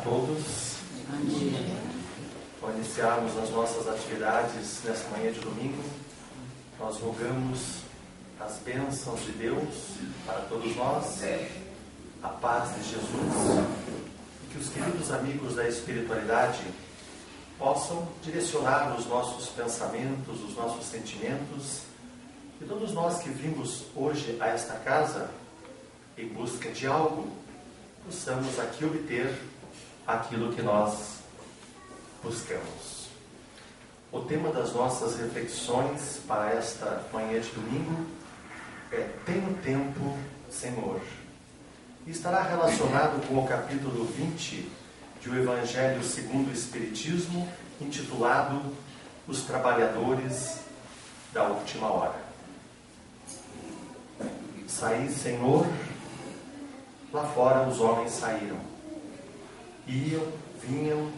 todos. Bom dia. Ao iniciarmos as nossas atividades nessa manhã de domingo, nós rogamos as bênçãos de Deus para todos nós, a paz de Jesus, e que os queridos amigos da espiritualidade possam direcionar os nossos pensamentos, os nossos sentimentos, e todos nós que vimos hoje a esta casa em busca de algo, possamos aqui obter aquilo que nós buscamos. O tema das nossas reflexões para esta manhã de domingo é Tenho Tempo, Senhor. E estará relacionado com o capítulo 20 de O Evangelho segundo o Espiritismo, intitulado Os Trabalhadores da Última Hora. Saí, Senhor. Lá fora os homens saíram. Iam, vinham,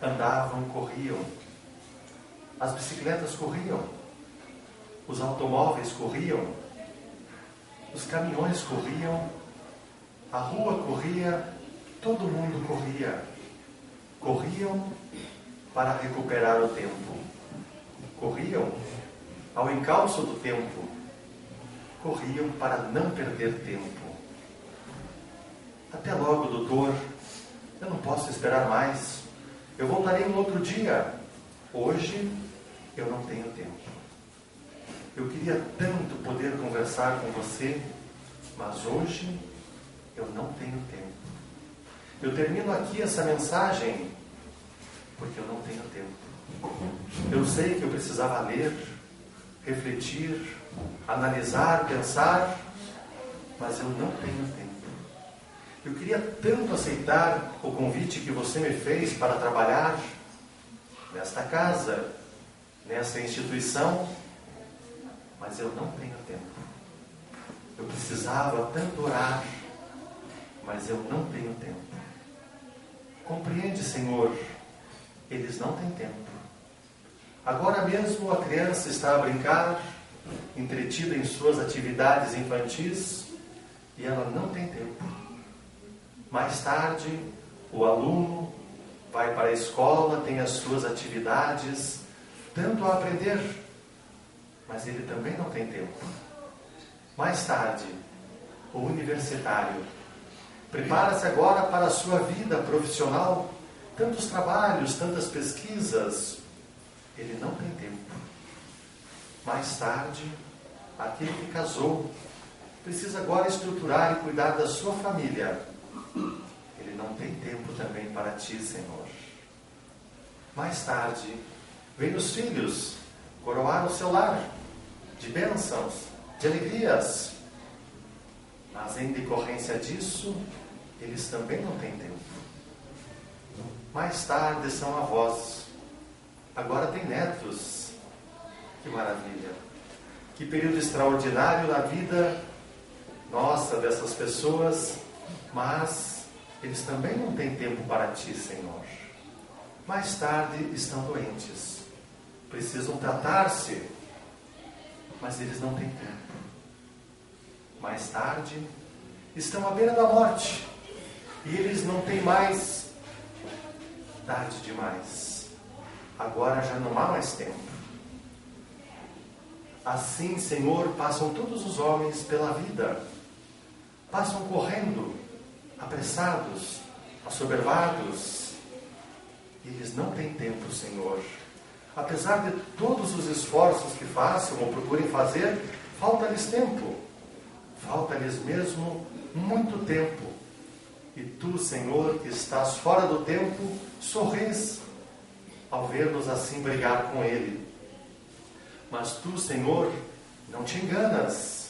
andavam, corriam. As bicicletas corriam. Os automóveis corriam. Os caminhões corriam. A rua corria. Todo mundo corria. Corriam para recuperar o tempo. Corriam ao encalço do tempo. Corriam para não perder tempo. Até logo, doutor. Eu não posso esperar mais. Eu voltarei no outro dia. Hoje eu não tenho tempo. Eu queria tanto poder conversar com você, mas hoje eu não tenho tempo. Eu termino aqui essa mensagem porque eu não tenho tempo. Eu sei que eu precisava ler, refletir, analisar, pensar, mas eu não tenho tempo. Eu queria tanto aceitar o convite que você me fez para trabalhar nesta casa, nessa instituição, mas eu não tenho tempo. Eu precisava tanto orar, mas eu não tenho tempo. Compreende, Senhor, eles não têm tempo. Agora mesmo a criança está a brincar, entretida em suas atividades infantis, e ela não tem tempo. Mais tarde, o aluno vai para a escola, tem as suas atividades, tanto a aprender, mas ele também não tem tempo. Mais tarde, o universitário prepara-se agora para a sua vida profissional, tantos trabalhos, tantas pesquisas, ele não tem tempo. Mais tarde, aquele que casou, precisa agora estruturar e cuidar da sua família. Ele não tem tempo também para ti, Senhor. Mais tarde, vem os filhos coroar o seu lar de bênçãos, de alegrias. Mas em decorrência disso, eles também não têm tempo. Mais tarde são avós. Agora tem netos. Que maravilha. Que período extraordinário na vida nossa, dessas pessoas. Mas eles também não têm tempo para ti, Senhor. Mais tarde estão doentes. Precisam tratar-se. Mas eles não têm tempo. Mais tarde estão à beira da morte. E eles não têm mais. Tarde demais. Agora já não há mais tempo. Assim, Senhor, passam todos os homens pela vida. Passam correndo, apressados, assoberbados. E eles não têm tempo, Senhor. Apesar de todos os esforços que façam ou procurem fazer, falta-lhes tempo. Falta-lhes mesmo muito tempo. E tu, Senhor, que estás fora do tempo, sorris ao ver-nos assim brigar com Ele. Mas tu, Senhor, não te enganas.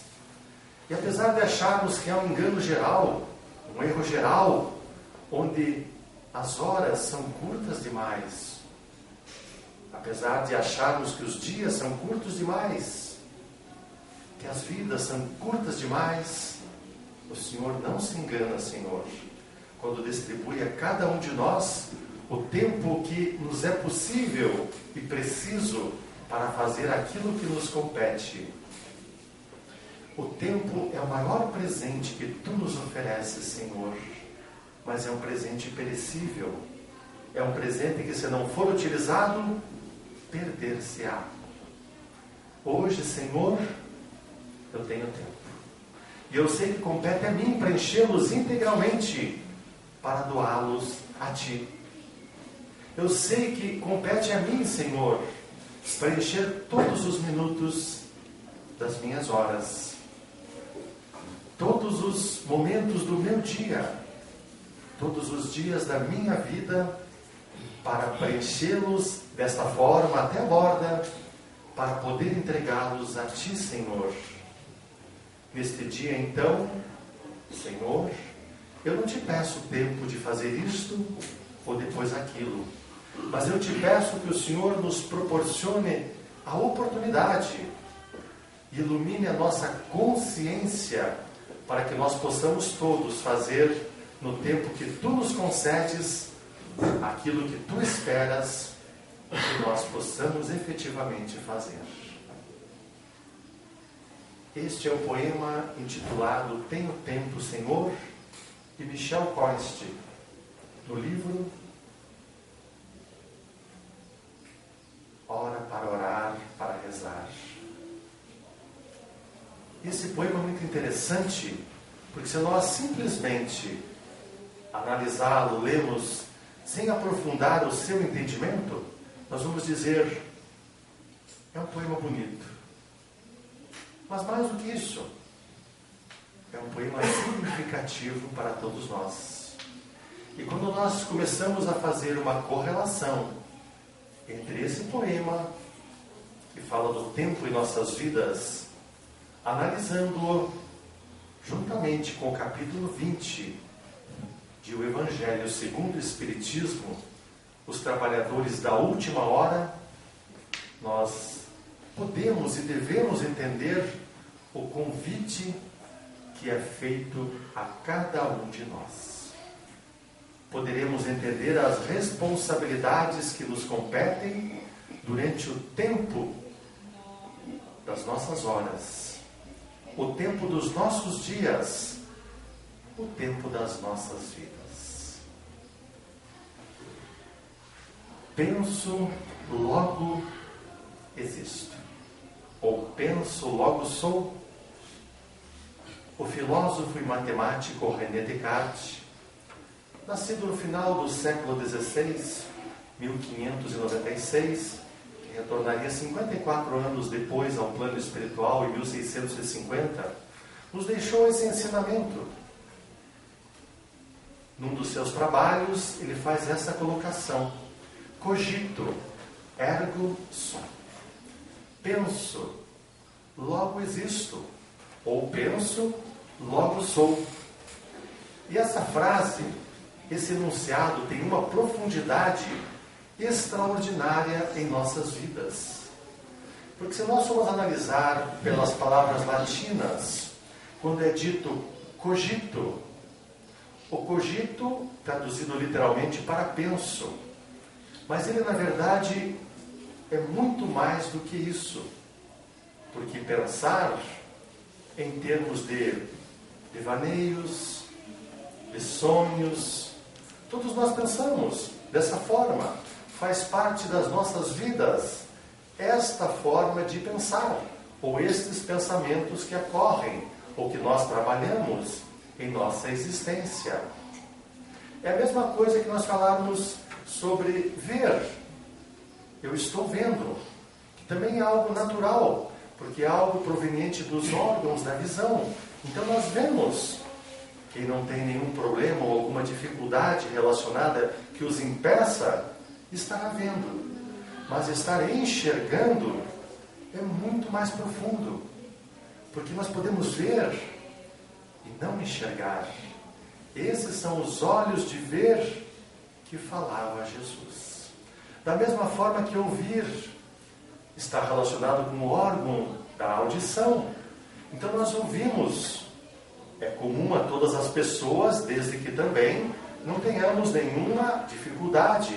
E apesar de acharmos que é um engano geral, um erro geral, onde as horas são curtas demais, apesar de acharmos que os dias são curtos demais, que as vidas são curtas demais, o Senhor não se engana, Senhor, quando distribui a cada um de nós o tempo que nos é possível e preciso para fazer aquilo que nos compete. O tempo é o maior presente que tu nos ofereces, Senhor. mas é um presente perecível. É um presente que, se não for utilizado, perder-se-á. Hoje, Senhor, eu tenho tempo. E eu sei que compete a mim preenchê-los integralmente para doá-los a Ti. Eu sei que compete a mim, Senhor, preencher todos os minutos das minhas horas, todos os momentos do meu dia, todos os dias da minha vida, para preenchê-los desta forma até a borda, para poder entregá-los a Ti, Senhor. Neste dia, então, Senhor, eu não Te peço tempo de fazer isto ou depois aquilo, mas eu Te peço que o Senhor nos proporcione a oportunidade, ilumine a nossa consciência, para que nós possamos todos fazer, no tempo que Tu nos concedes, aquilo que Tu esperas que nós possamos efetivamente fazer. Este é o poema intitulado Tenho Tempo, Senhor, de Michel Coiste, no livro Hora para Orar, para Rezar. Esse poema é muito interessante, porque se nós simplesmente analisá-lo, lemos, sem aprofundar o seu entendimento, nós vamos dizer, é um poema bonito. Mas mais do que isso, é um poema significativo para todos nós. E quando nós começamos a fazer uma correlação entre esse poema, que fala do tempo em nossas vidas, analisando-o juntamente com o capítulo 20 de O Evangelho segundo o Espiritismo, os trabalhadores da última hora, nós podemos e devemos entender o convite que é feito a cada um de nós. Poderemos entender as responsabilidades que nos competem durante o tempo das nossas horas, o tempo dos nossos dias, o tempo das nossas vidas. Penso, logo existo. Ou penso, logo sou. O filósofo e matemático René Descartes, nascido no final do século XVI, 1596, que retornaria 54 anos depois ao plano espiritual, em 1650, nos deixou esse ensinamento. Num dos seus trabalhos, ele faz essa colocação: cogito, ergo sum. Penso, logo existo. Ou penso, logo sou. E essa frase, esse enunciado, tem uma profundidade extraordinária em nossas vidas. Porque se nós formos analisar pelas palavras latinas, quando é dito cogito, o cogito, traduzido literalmente para penso, mas ele na verdade é muito mais do que isso. Porque pensar, em termos de devaneios, de sonhos, todos nós pensamos dessa forma, faz parte das nossas vidas esta forma de pensar, ou estes pensamentos que ocorrem, ou que nós trabalhamos em nossa existência. É a mesma coisa que nós falarmos sobre ver. Eu estou vendo, que também é algo natural, porque é algo proveniente dos órgãos da visão. Então nós vemos. Quem não tem nenhum problema ou alguma dificuldade relacionada que os impeça, estará vendo. Mas estar enxergando é muito mais profundo, porque nós podemos ver e não enxergar. Esses são os olhos de ver que falava Jesus. Da mesma forma que ouvir está relacionado com o órgão da audição. Então nós ouvimos. É comum a todas as pessoas, desde que também não tenhamos nenhuma dificuldade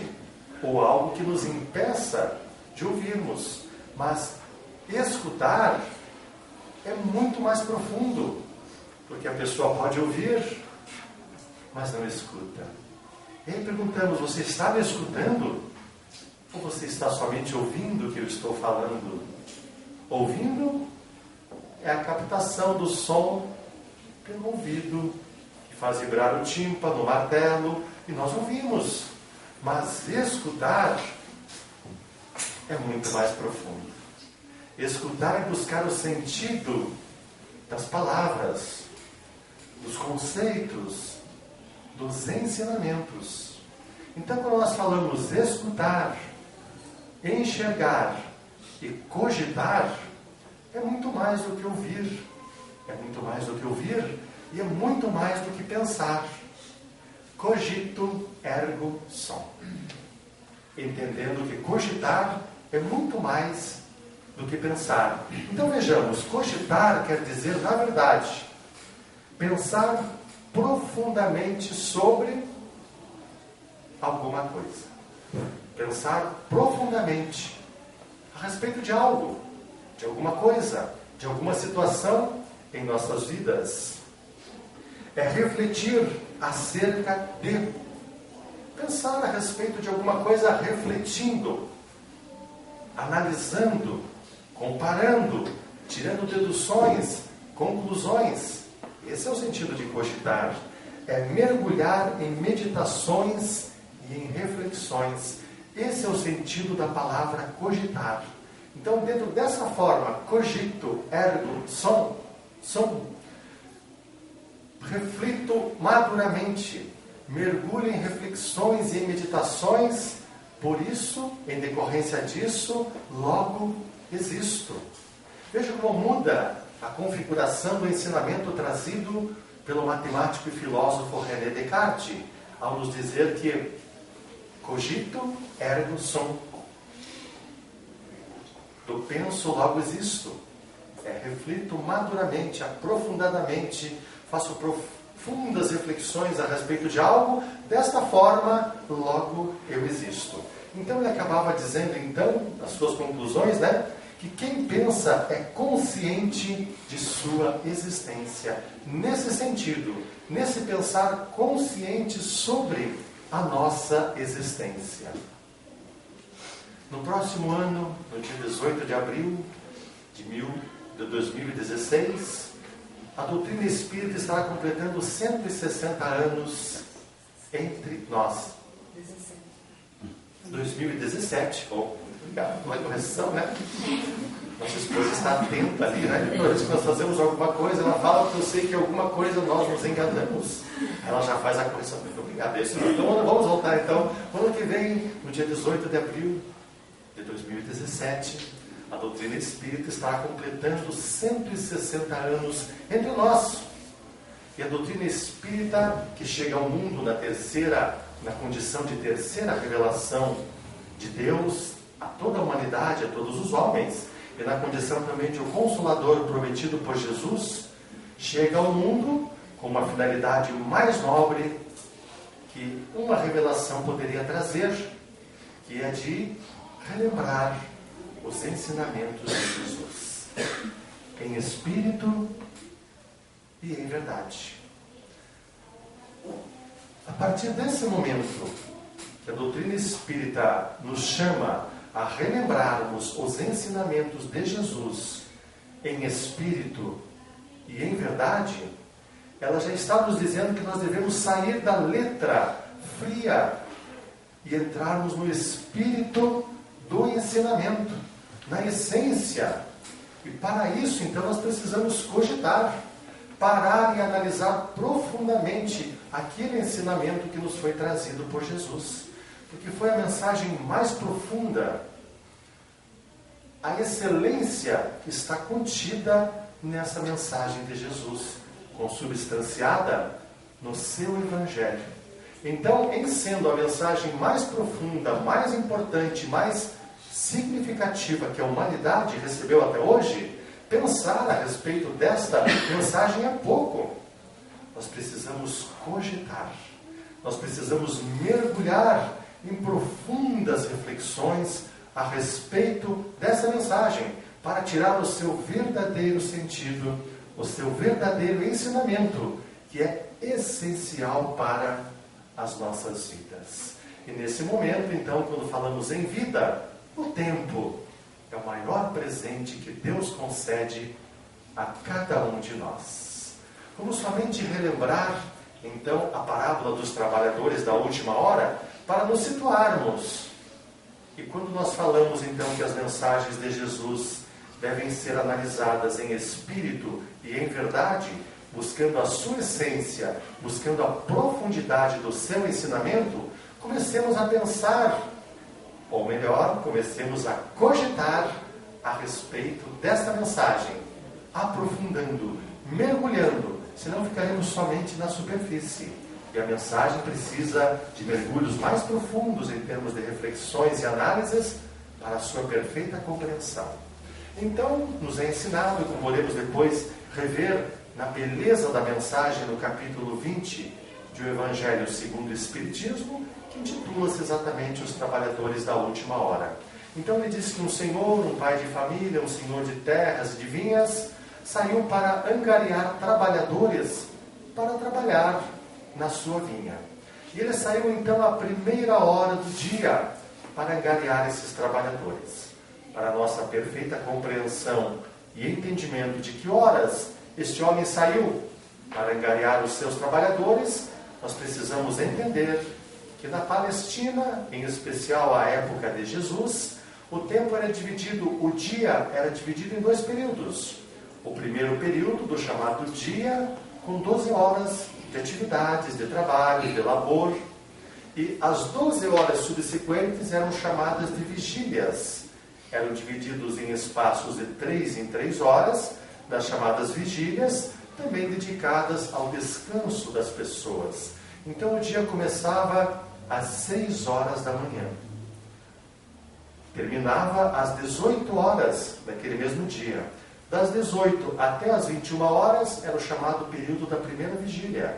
ou algo que nos impeça de ouvirmos. Mas escutar é muito mais profundo, porque a pessoa pode ouvir, mas não escuta. E aí perguntamos, você está me escutando? Ou você está somente ouvindo o que eu estou falando? Ouvindo é a captação do som pelo ouvido, que faz vibrar o tímpano, o martelo, e nós ouvimos. Mas escutar é muito mais profundo. Escutar é buscar o sentido das palavras, dos conceitos, dos ensinamentos. Então, quando nós falamos escutar, enxergar e cogitar, é muito mais do que ouvir. É muito mais do que ouvir e é muito mais do que pensar. Cogito ergo sum. Entendendo que cogitar é muito mais do que pensar. Então vejamos, cogitar quer dizer, na verdade, pensar profundamente sobre alguma coisa. Pensar profundamente a respeito de algo, de alguma coisa, de alguma situação em nossas vidas. É refletir acerca de. Pensar a respeito de alguma coisa refletindo, analisando, comparando, tirando deduções, conclusões. Esse é o sentido de cogitar. É mergulhar em meditações e em reflexões. Esse é o sentido da palavra cogitar. Então, dentro dessa forma, cogito, ergo, sum, reflito maduramente, mergulho em reflexões e em meditações, por isso, em decorrência disso, logo existo. Veja como muda a configuração do ensinamento trazido pelo matemático e filósofo René Descartes, ao nos dizer que cogito, ergo sum. Eu penso, logo existo. Reflito maduramente, aprofundadamente, faço profundas reflexões a respeito de algo, desta forma, logo eu existo. Então ele acabava dizendo, então, nas suas conclusões, que quem pensa é consciente de sua existência. Nesse sentido, nesse pensar consciente sobre a nossa existência. No próximo ano, no dia 18 de abril de 2016, a doutrina espírita estará completando 160 anos entre nós. 2017. Muito obrigado pela correção, Nossa esposa está atenta ali, Toda vez que nós fazemos alguma coisa, ela fala que eu sei que alguma coisa nós nos enganamos. Ela já faz a correção. Muito obrigado. Então, vamos voltar então. Ano que vem, no dia 18 de abril de 2017, a doutrina espírita estará completando 160 anos entre nós. E a doutrina espírita, que chega ao mundo na condição de terceira revelação de Deus a toda a humanidade, a todos os homens, e na condição também de um consolador prometido por Jesus, chega ao mundo com uma finalidade mais nobre que uma revelação poderia trazer, que é de relembrar os ensinamentos de Jesus, em espírito e em verdade. A partir desse momento, que a doutrina espírita nos chama a relembrarmos os ensinamentos de Jesus em espírito e em verdade, ela já está nos dizendo que nós devemos sair da letra fria e entrarmos no espírito do ensinamento, na essência. E para isso, então, nós precisamos cogitar, parar e analisar profundamente aquele ensinamento que nos foi trazido por Jesus. Porque foi a mensagem mais profunda, a excelência que está contida nessa mensagem de Jesus, consubstanciada no seu Evangelho. Então, em sendo a mensagem mais profunda, mais importante, mais significativa que a humanidade recebeu até hoje, pensar a respeito desta mensagem é pouco. Nós precisamos cogitar, nós precisamos mergulhar em profundas reflexões a respeito dessa mensagem, para tirar o seu verdadeiro sentido, o seu verdadeiro ensinamento que é essencial para as nossas vidas. E nesse momento, então, quando falamos em vida, o tempo é o maior presente que Deus concede a cada um de nós. Vamos somente relembrar, então, a parábola dos trabalhadores da última hora, para nos situarmos. E quando nós falamos, então, que as mensagens de Jesus devem ser analisadas em espírito e em verdade, buscando a sua essência, buscando a profundidade do seu ensinamento, comecemos a pensar, ou melhor, comecemos a cogitar a respeito desta mensagem, aprofundando, mergulhando, senão ficaremos somente na superfície. E a mensagem precisa de mergulhos mais profundos em termos de reflexões e análises para a sua perfeita compreensão. Então, nos é ensinado, e como podemos depois rever na beleza da mensagem no capítulo 20 do Evangelho segundo o Espiritismo, que intitula-se exatamente Os Trabalhadores da Última Hora. Então ele diz que um senhor, um pai de família, um senhor de terras e de vinhas, saiu para angariar trabalhadores para trabalhar na sua vinha. E ele saiu então à primeira hora do dia para angariar esses trabalhadores. Para a nossa perfeita compreensão e entendimento de que horas este homem saiu para angariar os seus trabalhadores, nós precisamos entender que na Palestina, em especial à época de Jesus, o tempo era dividido, o dia era dividido em 2 períodos. O primeiro período, do chamado dia, com 12 horas de atividades, de trabalho, de labor. E as 12 horas subsequentes eram chamadas de vigílias. Eram divididos em espaços de 3 em 3 horas, das chamadas vigílias, também dedicadas ao descanso das pessoas. Então o dia começava às 6 horas da manhã. Terminava às 18 horas daquele mesmo dia. Das 18 até as 21 horas era o chamado período da primeira vigília.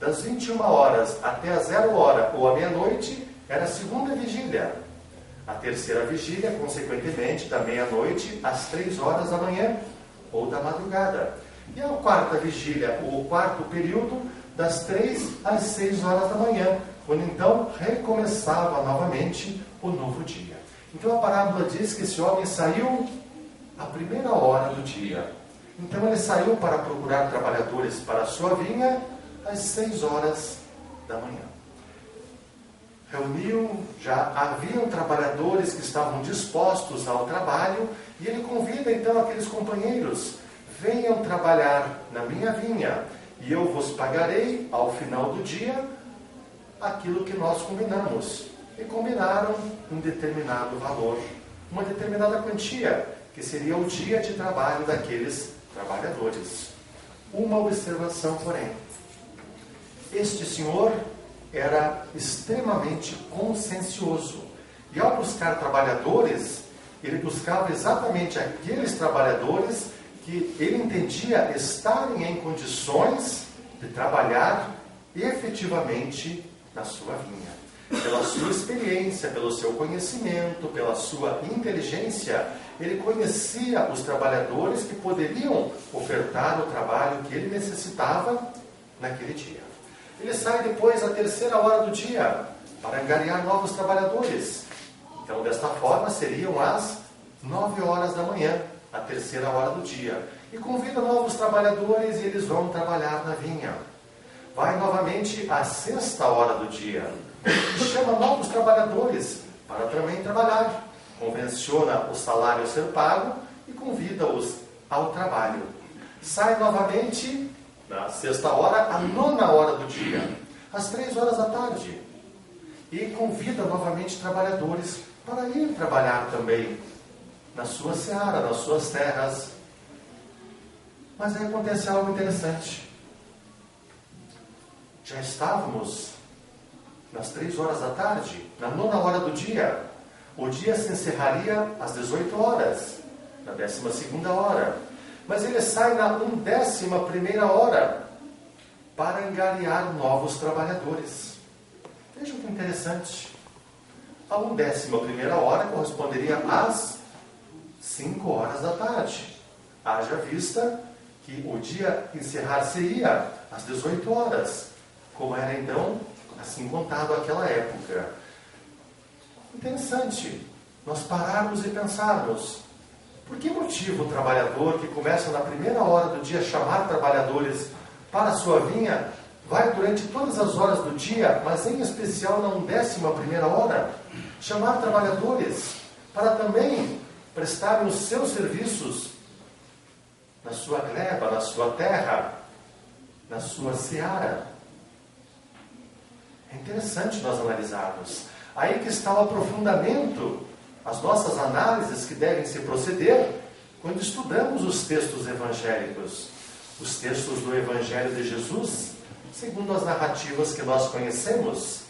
Das 21 horas até a 0 hora ou a meia-noite era a segunda vigília. A terceira vigília, consequentemente, da meia-noite às 3 horas da manhã ou da madrugada. E a quarta vigília, o quarto período, das 3 às 6 horas da manhã, quando então recomeçava novamente o novo dia. Então a parábola diz que esse homem saiu à primeira hora do dia. Então ele saiu para procurar trabalhadores para a sua vinha às 6 horas da manhã. Reuniu, já haviam trabalhadores que estavam dispostos ao trabalho, e ele convida então aqueles companheiros: venham trabalhar na minha vinha, e eu vos pagarei ao final do dia aquilo que nós combinamos. E combinaram um determinado valor, uma determinada quantia, que seria o dia de trabalho daqueles trabalhadores. Uma observação, porém: este senhor era extremamente consciencioso, e ao buscar trabalhadores, ele buscava exatamente aqueles trabalhadores que ele entendia estarem em condições de trabalhar efetivamente na sua vinha. Pela sua experiência, pelo seu conhecimento, pela sua inteligência, ele conhecia os trabalhadores que poderiam ofertar o trabalho que ele necessitava naquele dia. Ele sai depois à terceira hora do dia para angariar novos trabalhadores. Então, desta forma, seriam as 9 horas da manhã, a terceira hora do dia. E convida novos trabalhadores e eles vão trabalhar na vinha. Vai novamente à 6ª hora do dia e chama novos trabalhadores para também trabalhar. Convenciona o salário a ser pago e convida-os ao trabalho. Sai novamente na 6ª hora, a 9ª hora do dia, às 3 horas da tarde. E convida novamente trabalhadores para ir trabalhar também na sua seara, nas suas terras. Mas aí acontece algo interessante. Já estávamos nas 3 horas da tarde, na 9ª hora do dia. O dia se encerraria às 18 horas, na 12ª hora. Mas ele sai na 11ª hora para angariar novos trabalhadores. Vejam que interessante. A 11ª hora corresponderia às 5 horas da tarde. Haja vista que o dia encerrar-se-ia às 18 horas, como era então assim contado naquela época. Interessante nós pararmos e pensarmos, por que motivo o trabalhador que começa na primeira hora do dia a chamar trabalhadores para a sua vinha, vai durante todas as horas do dia, mas em especial na 11ª hora, chamar trabalhadores para também prestarem os seus serviços na sua gleba, na sua terra, na sua seara? É interessante nós analisarmos. Aí que está o aprofundamento, as nossas análises que devem se proceder quando estudamos os textos evangélicos. Os textos do Evangelho de Jesus, segundo as narrativas que nós conhecemos,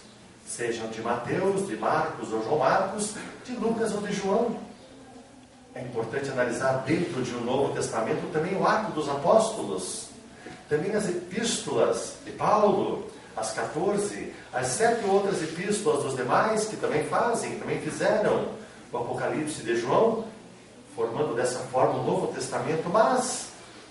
sejam de Mateus, de Marcos ou João Marcos, de Lucas ou de João. É importante analisar dentro de um Novo Testamento também o Ato dos Apóstolos, também as epístolas de Paulo, as 14, as 7 outras epístolas dos demais que também fazem, também fizeram o Apocalipse de João, formando dessa forma o Novo Testamento. Mas,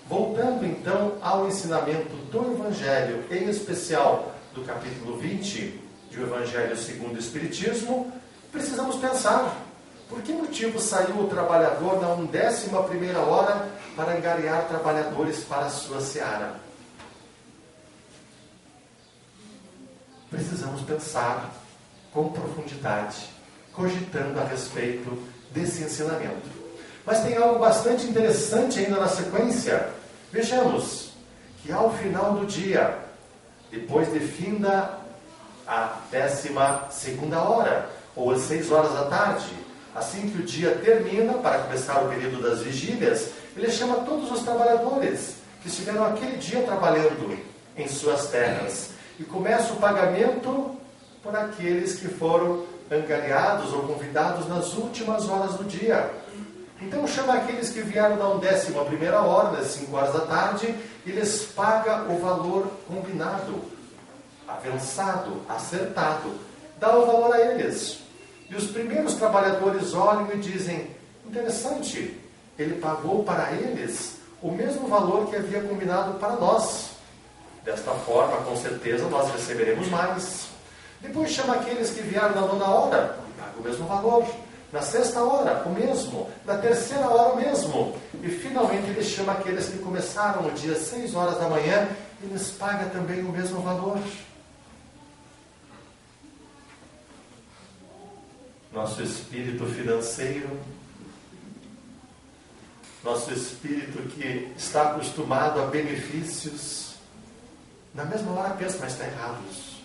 voltando então ao ensinamento do Evangelho, em especial do capítulo 20 do Evangelho segundo o Espiritismo, precisamos pensar, por que motivo saiu o trabalhador na 11ª hora para angariar trabalhadores para a sua seara? Precisamos pensar com profundidade, cogitando a respeito desse ensinamento. Mas tem algo bastante interessante ainda na sequência. Vejamos que ao final do dia, depois de finda a 12ª hora, ou às 6 horas da tarde, assim que o dia termina, para começar o período das vigílias, ele chama todos os trabalhadores que estiveram aquele dia trabalhando em suas terras. E começa o pagamento por aqueles que foram angariados ou convidados nas últimas horas do dia. Então chama aqueles que vieram na 11ª hora, das 5 horas da tarde, e lhes paga o valor combinado, avançado, acertado. Dá o valor a eles. E os primeiros trabalhadores olham e dizem, interessante, ele pagou para eles o mesmo valor que havia combinado para nós. Desta forma, com certeza, nós receberemos mais. Depois chama aqueles que vieram na 9ª hora, e paga o mesmo valor. Na 6ª hora, o mesmo. Na 3ª hora, o mesmo. E finalmente ele chama aqueles que começaram no dia 6 horas da manhã, e lhes paga também o mesmo valor. Nosso espírito financeiro, nosso espírito que está acostumado a benefícios, na mesma hora pensa, mas está errado isso.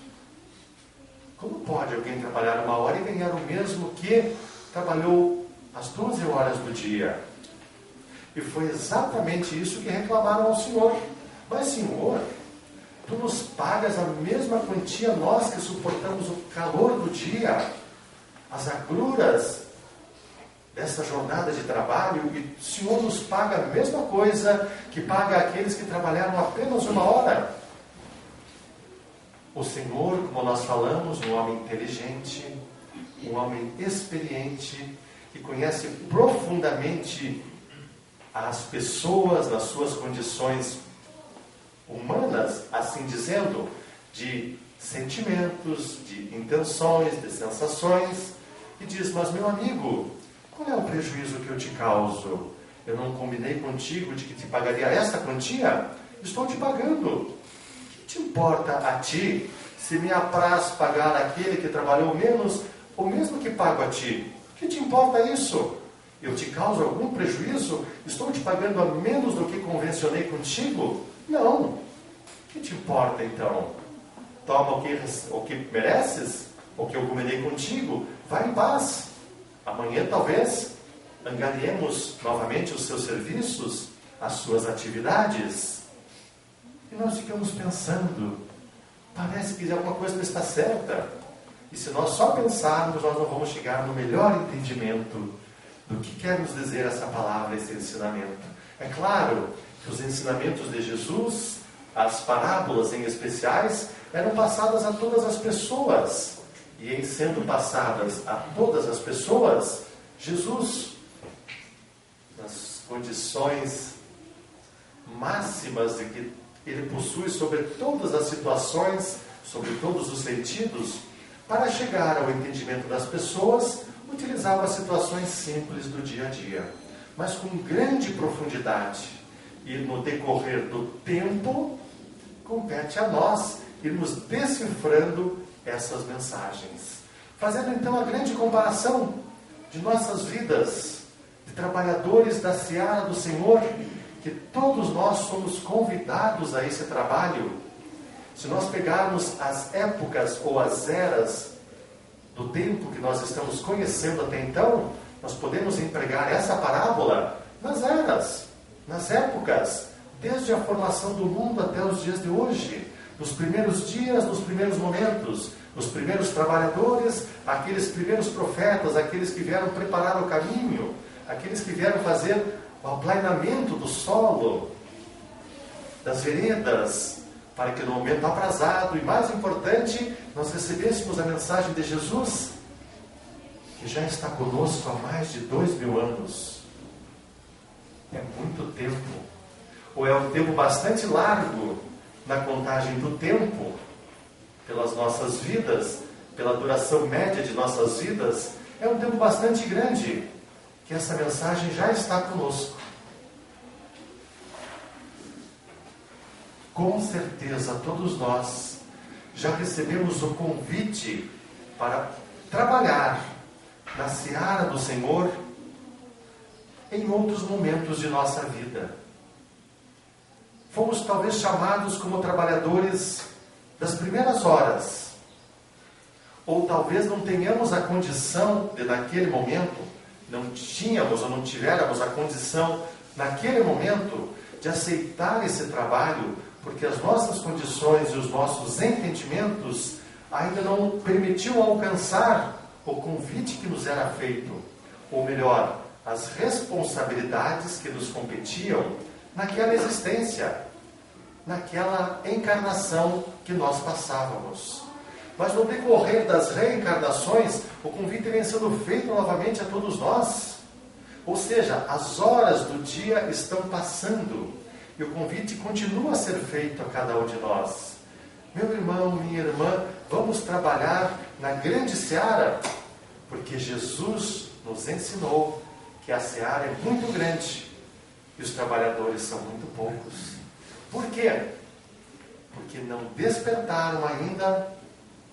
Como pode alguém trabalhar 1 hora e ganhar o mesmo que trabalhou às 12 horas do dia? E foi exatamente isso que reclamaram ao Senhor. Mas, Senhor, Tu nos pagas a mesma quantia, nós que suportamos o calor do dia, as agruras dessa jornada de trabalho, e o Senhor nos paga a mesma coisa que paga aqueles que trabalharam apenas 1 hora. O Senhor, como nós falamos, um homem inteligente, um homem experiente, que conhece profundamente as pessoas nas suas condições humanas, assim dizendo, de sentimentos, de intenções, de sensações, e diz, mas meu amigo, qual é o prejuízo que eu te causo? Eu não combinei contigo de que te pagaria esta quantia? Estou te pagando. O que te importa a ti se me apraz pagar aquele que trabalhou menos, ou mesmo que pago a ti? O que te importa isso? Eu te causo algum prejuízo? Estou te pagando a menos do que convencionei contigo? Não. O que te importa então? Toma o que mereces, o que eu combinei contigo, vai em paz. Amanhã talvez angariemos novamente os seus serviços, as suas atividades. E nós ficamos pensando, parece que alguma coisa não está certa. E se nós só pensarmos, nós não vamos chegar no melhor entendimento do que quer nos dizer essa palavra, esse ensinamento. É claro que os ensinamentos de Jesus, as parábolas em especiais, eram passadas a todas as pessoas. E em sendo passadas a todas as pessoas, Jesus, nas condições máximas de que ele possui sobre todas as situações, sobre todos os sentidos, para chegar ao entendimento das pessoas, utilizava situações simples do dia a dia, mas com grande profundidade. E no decorrer do tempo, compete a nós irmos decifrando essas mensagens. Fazendo então a grande comparação de nossas vidas, de trabalhadores da seara do Senhor, que todos nós somos convidados a esse trabalho. Se nós pegarmos as épocas ou as eras do tempo que nós estamos conhecendo até então, nós podemos empregar essa parábola nas eras, nas épocas, desde a formação do mundo até os dias de hoje, nos primeiros dias, nos primeiros momentos, os primeiros trabalhadores, aqueles primeiros profetas, aqueles que vieram preparar o caminho, aqueles que vieram fazer o aplainamento do solo, das veredas, para que no momento aprazado e mais importante, nós recebêssemos a mensagem de Jesus, que já está conosco há mais de 2000 anos. É muito tempo. Ou é um tempo bastante largo na contagem do tempo, pelas nossas vidas, pela duração média de nossas vidas, é um tempo bastante grande, que essa mensagem já está conosco. Com certeza, todos nós já recebemos o convite para trabalhar na seara do Senhor em outros momentos de nossa vida. Fomos talvez chamados como trabalhadores das primeiras horas, ou talvez não tenhamos a condição de naquele momento, não tínhamos ou não tivéssemos a condição naquele momento de aceitar esse trabalho, porque as nossas condições e os nossos entendimentos ainda não permitiam alcançar o convite que nos era feito, ou melhor, as responsabilidades que nos competiam naquela existência, naquela encarnação que nós passávamos. Mas no decorrer das reencarnações, o convite vem sendo feito novamente a todos nós. Ou seja, as horas do dia estão passando e o convite continua a ser feito a cada um de nós. Meu irmão, minha irmã, vamos trabalhar na grande seara, porque Jesus nos ensinou que a seara é muito grande e os trabalhadores são muito poucos. Por quê? Porque não despertaram ainda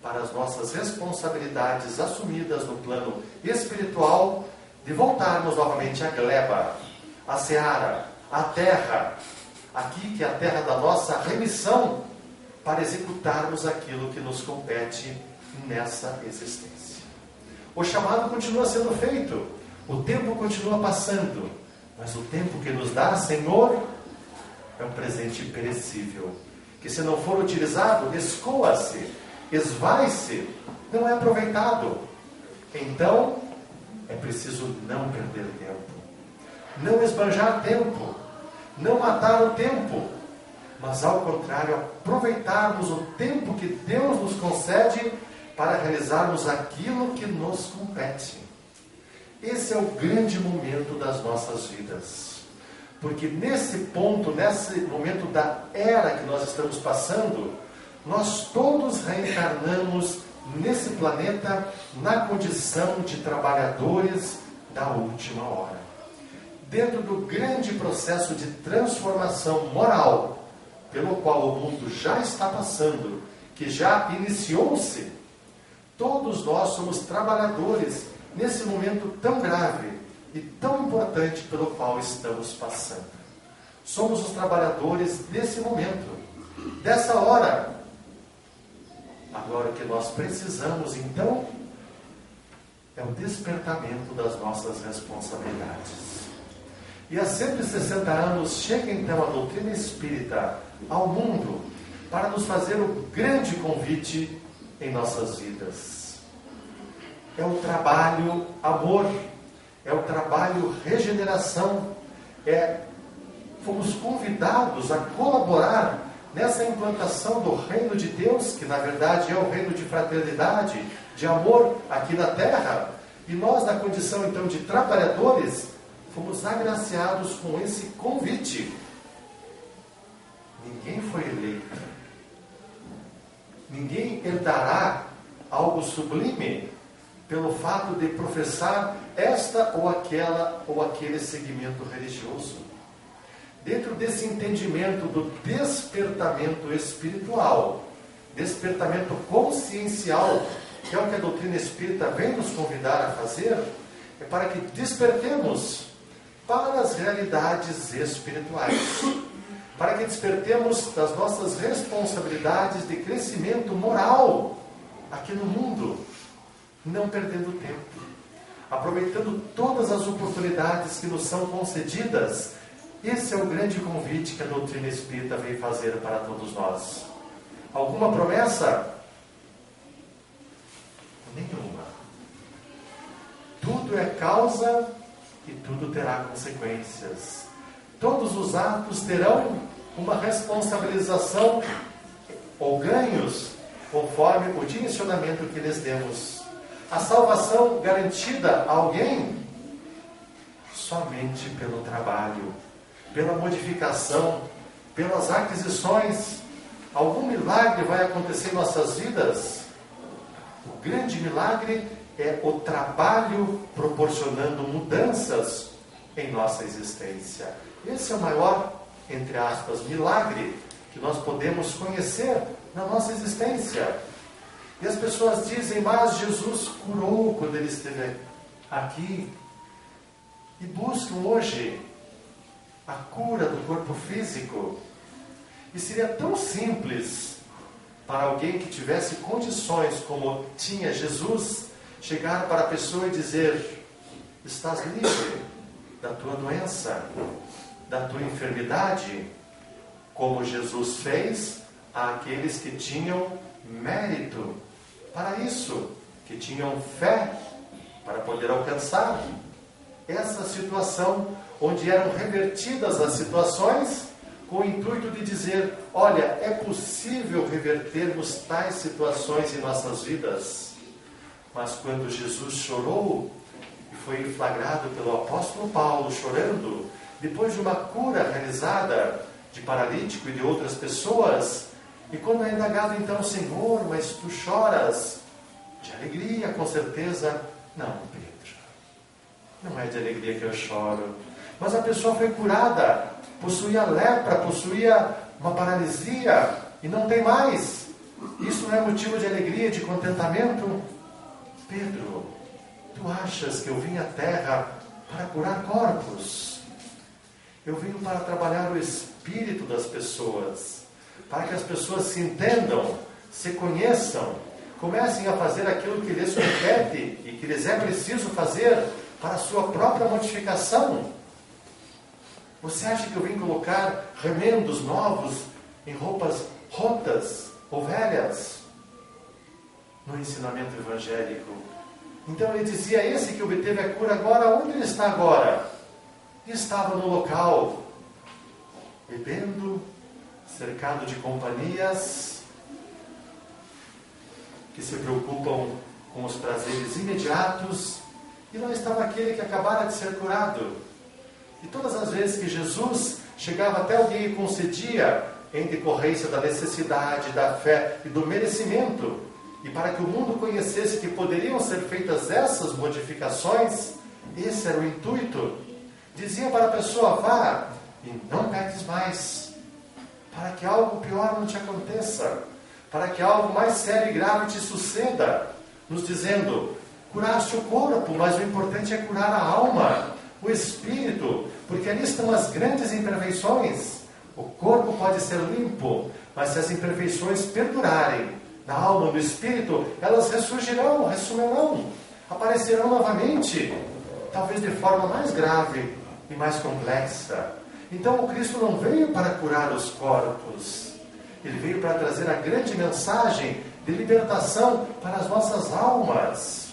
para as nossas responsabilidades assumidas no plano espiritual, de voltarmos novamente à gleba, à seara, à terra, aqui que é a terra da nossa remissão, para executarmos aquilo que nos compete nessa existência. O chamado continua sendo feito, o tempo continua passando, mas o tempo que nos dá, Senhor, é um presente perecível, que se não for utilizado, escoa-se, esvai-se, não é aproveitado. Então, é preciso não perder tempo, não esbanjar tempo, não matar o tempo, mas ao contrário, aproveitarmos o tempo que Deus nos concede para realizarmos aquilo que nos compete. Esse é o grande momento das nossas vidas. Porque nesse ponto, nesse momento da era que nós estamos passando, nós todos reencarnamos nesse planeta na condição de trabalhadores da última hora. Dentro do grande processo de transformação moral, pelo qual o mundo já está passando, que já iniciou-se, todos nós somos trabalhadores nesse momento tão grave e tão importante pelo qual estamos passando. Somos os trabalhadores desse momento, dessa hora. Agora, o que nós precisamos, então, é o despertamento das nossas responsabilidades. E há 160 anos chega, então, a doutrina espírita ao mundo para nos fazer o grande convite em nossas vidas. É o trabalho amor, é o trabalho regeneração, fomos convidados a colaborar nessa implantação do reino de Deus, que na verdade é o reino de fraternidade, de amor aqui na terra, e nós, na condição então de trabalhadores, fomos agraciados com esse convite. Ninguém foi eleito. Ninguém herdará algo sublime pelo fato de professar esta ou aquela ou aquele segmento religioso. Dentro desse entendimento do despertamento espiritual, despertamento consciencial, que é o que a doutrina espírita vem nos convidar a fazer, é para que despertemos para as realidades espirituais, para que despertemos das nossas responsabilidades de crescimento moral aqui no mundo, não perdendo tempo, aproveitando todas as oportunidades que nos são concedidas. Esse é o grande convite que a doutrina espírita veio fazer para todos nós. Alguma promessa? Nenhuma. Tudo é causa e tudo terá consequências. Todos os atos terão uma responsabilização ou ganhos conforme o direcionamento que lhes demos. A salvação garantida a alguém somente pelo trabalho, pela modificação, pelas aquisições. Algum milagre vai acontecer em nossas vidas? O grande milagre é o trabalho proporcionando mudanças em nossa existência. Esse é o maior, entre aspas, milagre que nós podemos conhecer na nossa existência. E as pessoas dizem, mas Jesus curou quando Ele esteve aqui. E buscam hoje a cura do corpo físico. E seria tão simples para alguém que tivesse condições como tinha Jesus, chegar para a pessoa e dizer, estás livre da tua doença, da tua enfermidade, como Jesus fez àqueles que tinham mérito para isso, que tinham fé para poder alcançar essa situação, onde eram revertidas as situações com o intuito de dizer, olha, é possível revertermos tais situações em nossas vidas. Mas quando Jesus chorou, e foi flagrado pelo apóstolo Paulo chorando, depois de uma cura realizada de paralítico e de outras pessoas, e quando é indagado então, Senhor, mas tu choras? De alegria, com certeza. Não, Pedro, não é de alegria que eu choro. Mas a pessoa foi curada, possuía lepra, possuía uma paralisia, e não tem mais. Isso não é motivo de alegria, de contentamento? Pedro, tu achas que eu vim à terra para curar corpos? Eu vim para trabalhar o espírito das pessoas, para que as pessoas se entendam, se conheçam, comecem a fazer aquilo que lhes compete e que lhes é preciso fazer para a sua própria modificação. Você acha que eu vim colocar remendos novos em roupas rotas ou velhas? No ensinamento evangélico. Então ele dizia, esse que obteve a cura agora, onde ele está agora? Ele estava no local, bebendo, cercado de companhias que se preocupam com os prazeres imediatos, e não estava aquele que acabara de ser curado. E todas as vezes que Jesus chegava até alguém e concedia, em decorrência da necessidade, da fé e do merecimento, e para que o mundo conhecesse que poderiam ser feitas essas modificações, esse era o intuito, dizia para a pessoa, vá e não peques mais, para que algo pior não te aconteça, para que algo mais sério e grave te suceda, nos dizendo, curaste o corpo, mas o importante é curar a alma, o espírito, porque ali estão as grandes imperfeições. O corpo pode ser limpo, mas se as imperfeições perdurarem na alma, no espírito, elas ressurgirão, ressumirão, aparecerão novamente, talvez de forma mais grave e mais complexa. Então o Cristo não veio para curar os corpos, Ele veio para trazer a grande mensagem de libertação para as nossas almas.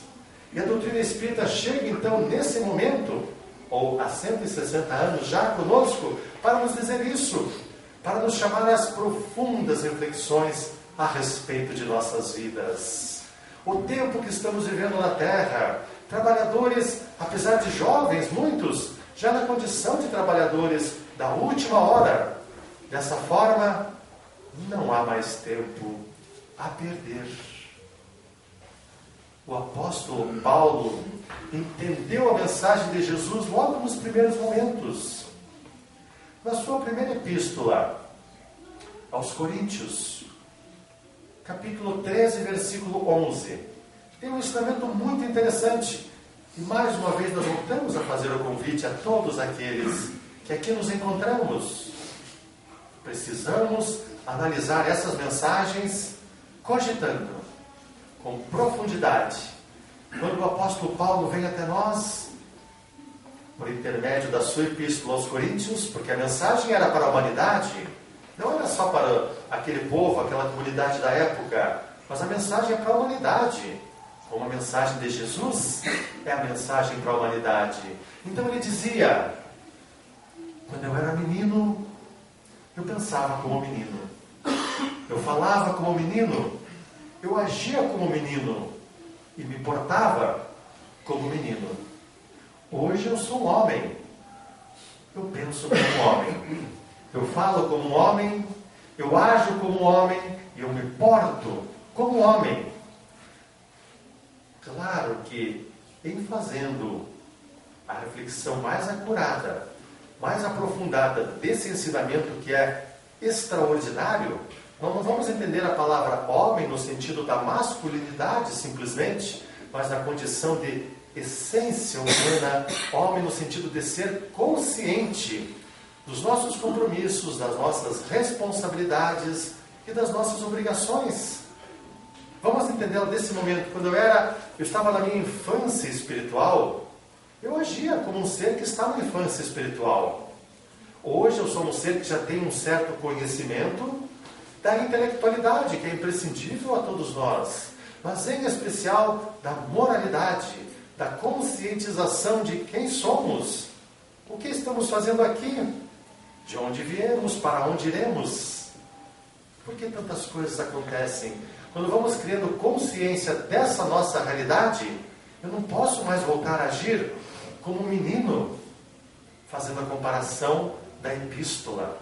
E a doutrina espírita chega então nesse momento, ou há 160 anos já conosco, para nos dizer isso, para nos chamar às profundas reflexões a respeito de nossas vidas. O tempo que estamos vivendo na Terra, trabalhadores, apesar de jovens, muitos, já na condição de trabalhadores da última hora, Dessa forma, não há mais tempo a perder. O apóstolo Paulo entendeu a mensagem de Jesus logo nos primeiros momentos. Na sua primeira epístola aos Coríntios, capítulo 13, versículo 11, tem um ensinamento muito interessante. E mais uma vez nós voltamos a fazer o convite a todos aqueles que aqui nos encontramos. Precisamos analisar essas mensagens cogitando, com profundidade. Quando o apóstolo Paulo vem até nós, por intermédio da sua epístola aos Coríntios, porque a mensagem era para a humanidade, não era só para aquele povo, aquela comunidade da época, mas a mensagem é para a humanidade. Como a mensagem de Jesus é a mensagem para a humanidade. Então ele dizia: quando eu era menino, eu pensava como menino, eu falava como menino, eu agia como menino e me portava como menino. Hoje eu sou um homem, eu penso como um homem, eu falo como um homem, eu ajo como um homem e eu me porto como um homem. Claro que, em fazendo a reflexão mais acurada, mais aprofundada desse ensinamento que é extraordinário, nós não vamos entender a palavra homem no sentido da masculinidade simplesmente, mas na condição de essência humana, homem no sentido de ser consciente dos nossos compromissos, das nossas responsabilidades e das nossas obrigações. Vamos entendê-lo desse momento. Quando eu estava na minha infância espiritual, eu agia como um ser que está na infância espiritual. Hoje eu sou um ser que já tem um certo conhecimento da intelectualidade, que é imprescindível a todos nós, mas em especial da moralidade, da conscientização de quem somos, o que estamos fazendo aqui, de onde viemos, para onde iremos. Por que tantas coisas acontecem? Quando vamos criando consciência dessa nossa realidade, eu não posso mais voltar a agir como um menino, fazendo a comparação da epístola.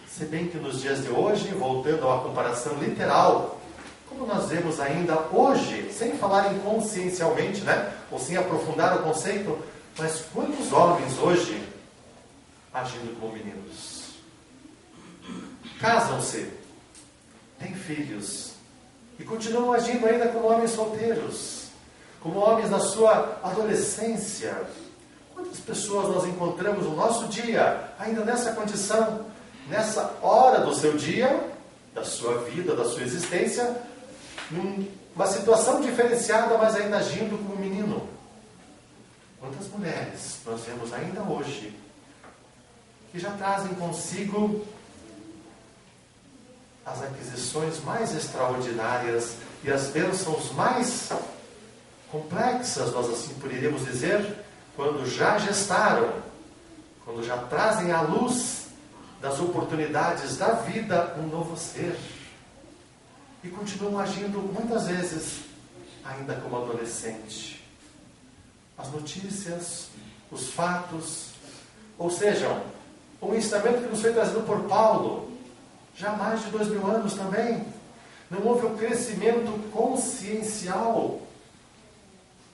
Se bem que nos dias de hoje, voltando a uma comparação literal, como nós vemos ainda hoje, sem falar em consciencialmente, ou sem aprofundar o conceito, mas quantos homens hoje agindo como meninos? Casam-se, têm filhos, e continuam agindo ainda como homens solteiros, como homens na sua adolescência. Quantas pessoas nós encontramos no nosso dia, ainda nessa condição, nessa hora do seu dia, da sua vida, da sua existência, numa situação diferenciada, mas ainda agindo como menino? Quantas mulheres nós vemos ainda hoje, que já trazem consigo as aquisições mais extraordinárias e as bênçãos mais complexas, nós assim poderíamos dizer, quando já gestaram, quando já trazem à luz das oportunidades da vida um novo ser. E continuam agindo muitas vezes ainda como adolescente. As notícias, os fatos, ou seja, o ensinamento que nos foi trazido por Paulo, já há mais de 2000 anos também. Não houve o crescimento consciencial.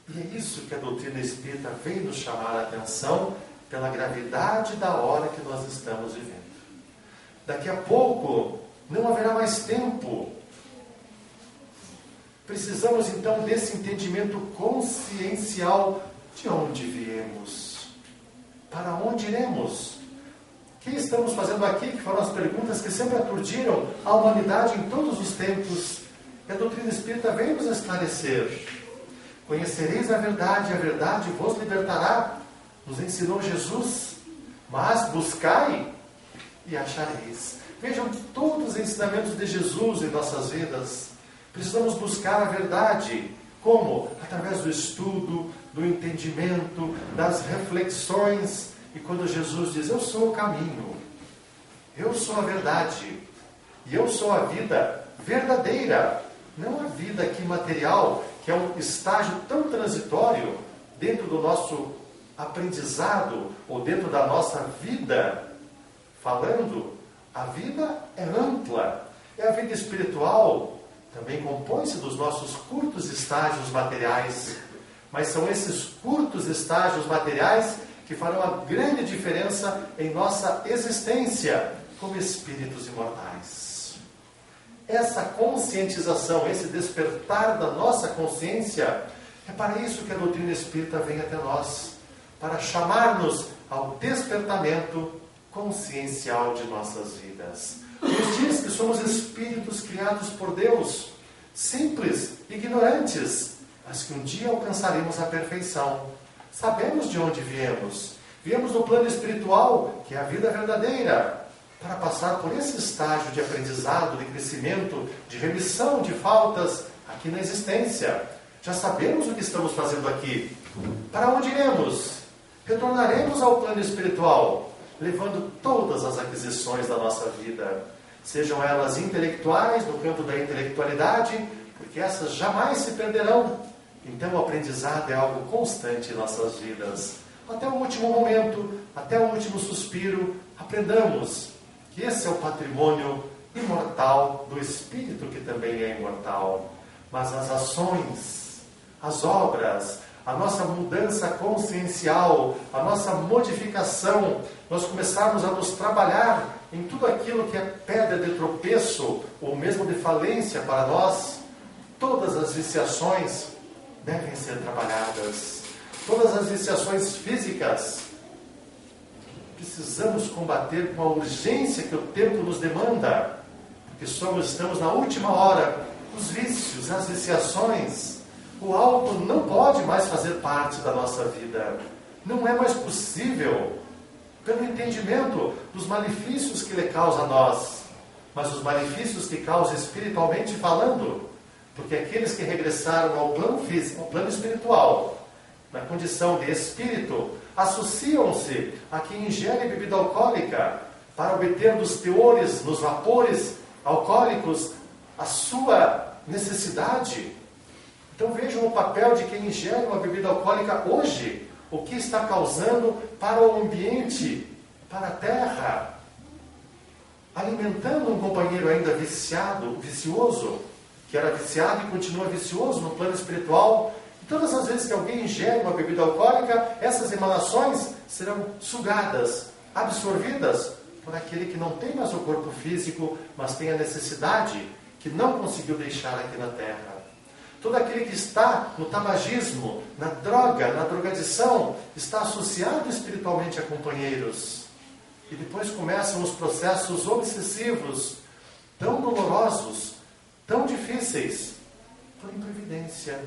E é isso que a doutrina espírita vem nos chamar a atenção pela gravidade da hora que nós estamos vivendo. Daqui a pouco não haverá mais tempo. Precisamos então desse entendimento consciencial de onde viemos, para onde iremos. O que estamos fazendo aqui, que foram as perguntas que sempre aturdiram a humanidade em todos os tempos. E a doutrina espírita vem nos esclarecer. Conhecereis a verdade vos libertará, nos ensinou Jesus. Mas buscai e achareis. Vejam todos os ensinamentos de Jesus em nossas vidas. Precisamos buscar a verdade. Como? Através do estudo, do entendimento, das reflexões. E quando Jesus diz, eu sou o caminho, eu sou a verdade, e eu sou a vida verdadeira, não a vida aqui material, que é um estágio tão transitório dentro do nosso aprendizado, ou dentro da nossa vida, falando A vida é ampla. E a vida espiritual também compõe-se dos nossos curtos estágios materiais. Mas são esses curtos estágios materiais que farão a grande diferença em nossa existência como espíritos imortais. Essa conscientização, esse despertar da nossa consciência, é para isso que a doutrina espírita vem até nós, para chamar-nos ao despertamento consciencial de nossas vidas. Nos diz que somos espíritos criados por Deus, simples, ignorantes, mas que um dia alcançaremos a perfeição. Sabemos de onde viemos. Viemos do plano espiritual, que é a vida verdadeira, para passar por esse estágio de aprendizado, de crescimento, de remissão de faltas aqui na existência. Já sabemos o que estamos fazendo aqui. Para onde iremos? Retornaremos ao plano espiritual, levando todas as aquisições da nossa vida, sejam elas intelectuais, no campo da intelectualidade, porque essas jamais se perderão. Então o aprendizado é algo constante em nossas vidas. Até o último momento, até o último suspiro, aprendamos que esse é o patrimônio imortal do Espírito, que também é imortal. Mas as ações, as obras, a nossa mudança consciencial, a nossa modificação, nós começarmos a nos trabalhar em tudo aquilo que é pedra de tropeço ou mesmo de falência para nós, todas as viciações devem ser trabalhadas. Todas as viciações físicas precisamos combater com a urgência que o tempo nos demanda, porque estamos na última hora. Os vícios, as viciações, o álcool não pode mais fazer parte da nossa vida. Não é mais possível, pelo entendimento dos malefícios que ele causa a nós, mas os malefícios que causa espiritualmente falando, porque aqueles que regressaram ao plano físico, ao plano espiritual, na condição de espírito, associam-se a quem ingere bebida alcoólica para obter dos teores, nos vapores alcoólicos, a sua necessidade. Então vejam o papel de quem ingere uma bebida alcoólica hoje, o que está causando para o ambiente, para a terra, alimentando um companheiro ainda viciado, vicioso, que era viciado e continua vicioso no plano espiritual. E todas as vezes que alguém ingere uma bebida alcoólica, essas emanações serão sugadas, absorvidas por aquele que não tem mais o corpo físico, mas tem a necessidade que não conseguiu deixar aqui na terra. Todo aquele que está no tabagismo, na droga, na drogadição, está associado espiritualmente a companheiros. E depois começam os processos obsessivos, tão dolorosos, tão difíceis, por imprevidência,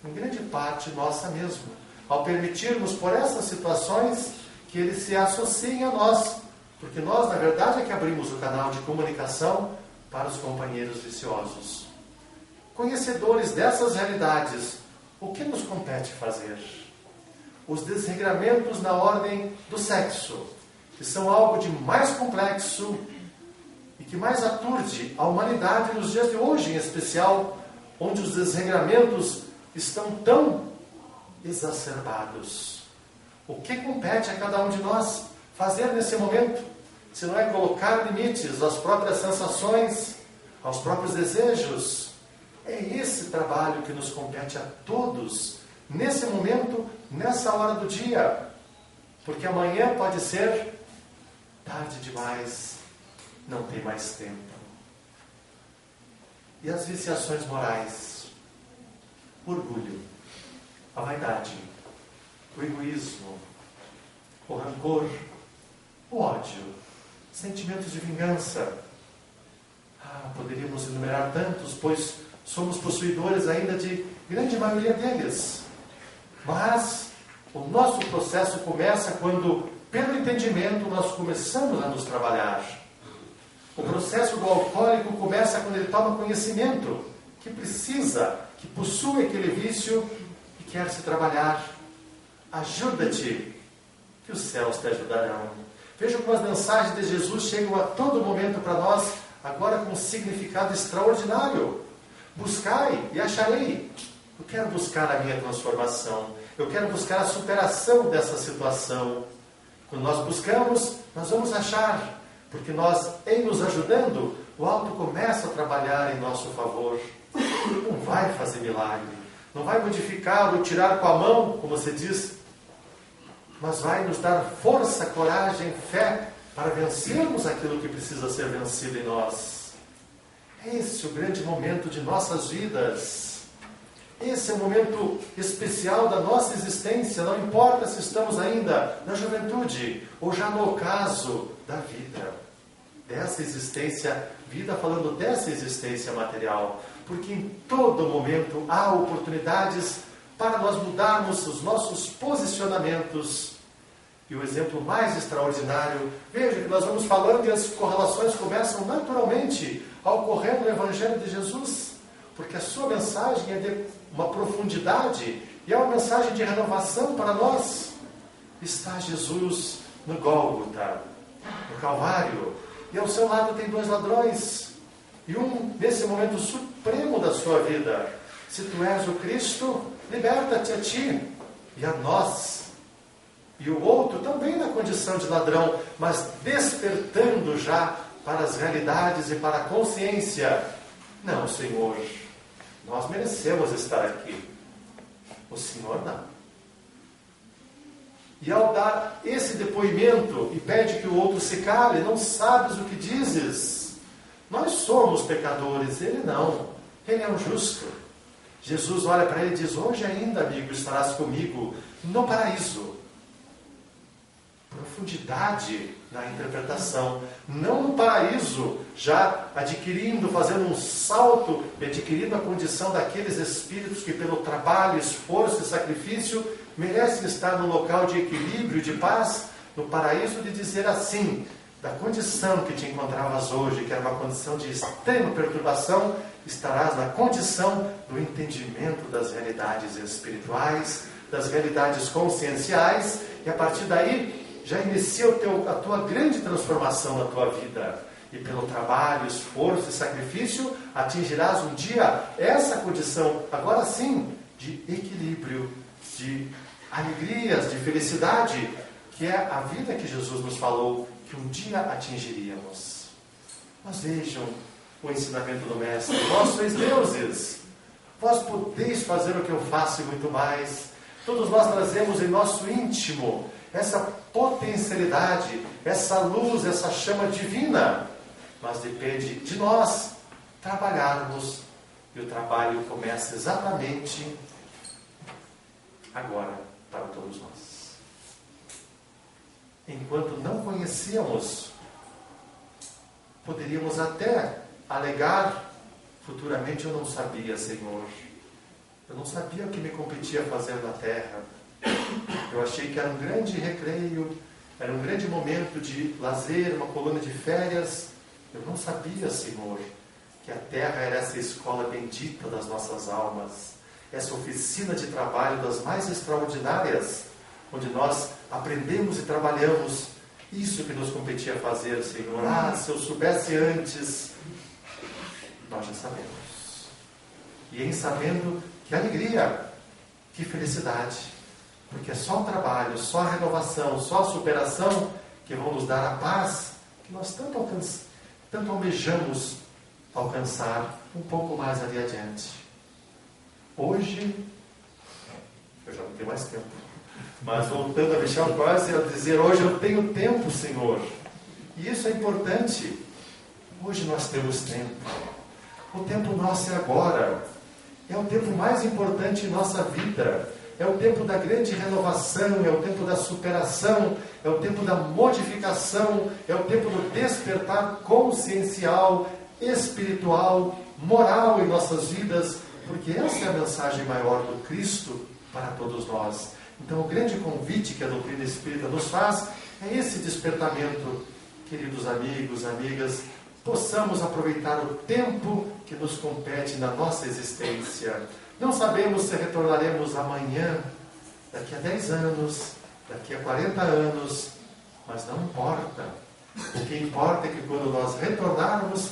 em grande parte nossa mesmo, ao permitirmos por essas situações que eles se associem a nós, porque nós, na verdade, é que abrimos o canal de comunicação para os companheiros viciosos. Conhecedores dessas realidades, o que nos compete fazer? Os desregramentos na ordem do sexo, que são algo de mais complexo e que mais aturde a humanidade nos dias de hoje, em especial, onde os desregramentos estão tão exacerbados. O que compete a cada um de nós fazer nesse momento? Se não é colocar limites às próprias sensações, aos próprios desejos. É esse trabalho que nos compete a todos, nesse momento, nessa hora do dia. Porque amanhã pode ser tarde demais, não tem mais tempo. E as viciações morais? O orgulho, a vaidade, o egoísmo, o rancor, o ódio, sentimentos de vingança. Poderíamos enumerar tantos, pois somos possuidores ainda de grande maioria deles. Mas o nosso processo começa quando, pelo entendimento, nós começamos a nos trabalhar. O processo do alcoólico começa quando ele toma conhecimento que precisa, que possui aquele vício e quer se trabalhar. Ajuda-te, que os céus te ajudarão. Vejam como as mensagens de Jesus chegam a todo momento para nós, agora com um significado extraordinário. Buscai e acharei. Eu quero buscar a minha transformação. Eu quero buscar a superação dessa situação. Quando nós buscamos, nós vamos achar. Porque nós, em nos ajudando, o alto começa a trabalhar em nosso favor. Não vai fazer milagre, não vai modificar ou tirar com a mão, como você diz, mas vai nos dar força, coragem, fé para vencermos aquilo que precisa ser vencido em nós. Esse é o grande momento de nossas vidas. Esse é o momento especial da nossa existência. Não importa se estamos ainda na juventude ou já no ocaso da vida. Dessa existência, vida falando dessa existência material. Porque em todo momento há oportunidades para nós mudarmos os nossos posicionamentos. E o exemplo mais extraordinário, veja que nós vamos falando e as correlações começam naturalmente a ocorrer no Evangelho de Jesus, porque a sua mensagem é de uma profundidade e é uma mensagem de renovação para nós. Está Jesus no Gólgota, no Calvário, e ao seu lado tem 2 ladrões, e um nesse momento supremo da sua vida. Se tu és o Cristo, liberta-te a ti e a nós. E o outro também na condição de ladrão, mas despertando já para as realidades e para a consciência. Não, Senhor, nós merecemos estar aqui. O Senhor não. E ao dar esse depoimento e pede que o outro se cale, não sabes o que dizes. Nós somos pecadores, ele não. Ele é um justo. Jesus olha para ele e diz: hoje ainda, amigo, estarás comigo no paraíso. Profundidade na interpretação, não no paraíso, já adquirindo, fazendo um salto, adquirindo a condição daqueles espíritos que pelo trabalho, esforço e sacrifício merecem estar no local de equilíbrio, de paz, no paraíso, de dizer assim, da condição que te encontravas hoje, que era uma condição de extrema perturbação, estarás na condição do entendimento das realidades espirituais, das realidades conscienciais, e a partir daí já inicia a tua grande transformação na tua vida. E pelo trabalho, esforço e sacrifício, atingirás um dia essa condição, agora sim, de equilíbrio, de alegrias, de felicidade, que é a vida que Jesus nos falou, que um dia atingiríamos. Mas vejam o ensinamento do Mestre: vós sois deuses, vós podeis fazer o que eu faço e muito mais. Todos nós trazemos em nosso íntimo essa potencialidade, essa luz, essa chama divina, mas depende de nós trabalharmos, e o trabalho começa exatamente agora para todos nós. Enquanto não conhecíamos, poderíamos até alegar futuramente: eu não sabia, Senhor, eu não sabia o que me competia fazer na terra. Eu achei que era um grande recreio, era um grande momento de lazer, uma colônia de férias. Eu não sabia, Senhor, que a terra era essa escola bendita das nossas almas, essa oficina de trabalho das mais extraordinárias, onde nós aprendemos e trabalhamos isso que nos competia fazer, Senhor. Ah, se eu soubesse antes. Nós já sabemos. E em sabendo, que alegria, que felicidade. Porque é só o trabalho, só a renovação, só a superação que vão nos dar a paz que nós tanto almejamos alcançar um pouco mais ali adiante. Hoje, eu já não tenho mais tempo, mas voltando a Michel Quase, a dizer: hoje eu tenho tempo, Senhor. E isso é importante. Hoje nós temos tempo. O tempo nosso é agora. É o tempo mais importante em nossa vida. É o tempo da grande renovação, é o tempo da superação, é o tempo da modificação, é o tempo do despertar consciencial, espiritual, moral em nossas vidas, porque essa é a mensagem maior do Cristo para todos nós. Então, o grande convite que a doutrina espírita nos faz é esse despertamento. Queridos amigos, amigas, possamos aproveitar o tempo que nos compete na nossa existência. Não sabemos se retornaremos amanhã, daqui a 10 anos, daqui a 40 anos, mas não importa. O que importa é que quando nós retornarmos,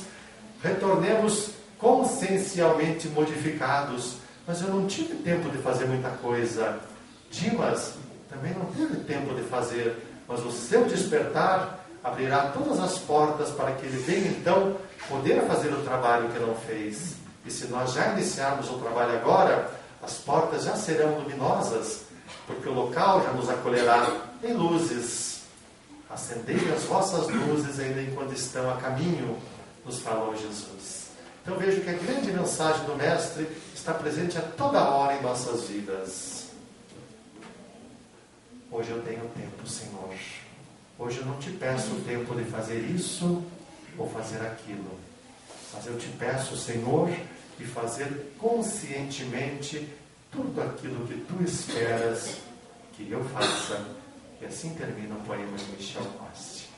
retornemos consciencialmente modificados. Mas eu não tive tempo de fazer muita coisa. Dimas também não teve tempo de fazer, mas o seu despertar abrirá todas as portas para que Ele venha então poder fazer o trabalho que não fez. E se nós já iniciarmos o trabalho agora, as portas já serão luminosas, porque o local já nos acolherá em luzes. Acendei as vossas luzes ainda enquanto estão a caminho, nos falou Jesus. Então vejo que a grande mensagem do Mestre está presente a toda hora em nossas vidas. Hoje eu tenho tempo, Senhor. Hoje eu não te peço o tempo de fazer isso ou fazer aquilo. Mas eu te peço, Senhor, de fazer conscientemente tudo aquilo que tu esperas que eu faça. E assim termina o poema de Michel Coste.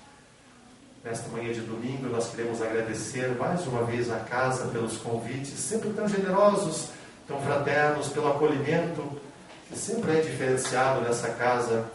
Nesta manhã de domingo, nós queremos agradecer mais uma vez à casa pelos convites, sempre tão generosos, tão fraternos, pelo acolhimento, que sempre é diferenciado nessa casa.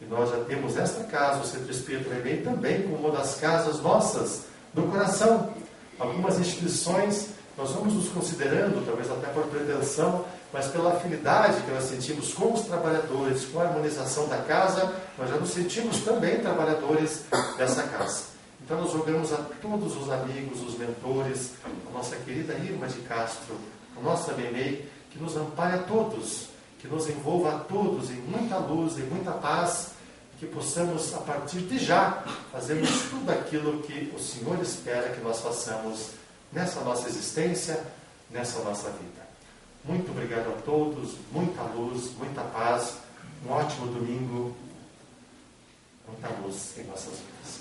E nós já temos esta casa, o Centro Espírita Remei, também como uma das casas nossas, do coração. Algumas instituições, nós vamos nos considerando, talvez até por pretensão, mas pela afinidade que nós sentimos com os trabalhadores, com a harmonização da casa, nós já nos sentimos também trabalhadores dessa casa. Então nós rogamos a todos os amigos, os mentores, a nossa querida Irma de Castro, a nossa Memei, que nos ampare a todos, que nos envolva a todos em muita luz, em muita paz, que possamos, a partir de já, fazermos tudo aquilo que o Senhor espera que nós façamos nessa nossa existência, nessa nossa vida. Muito obrigado a todos, muita luz, muita paz, um ótimo domingo, muita luz em nossas vidas.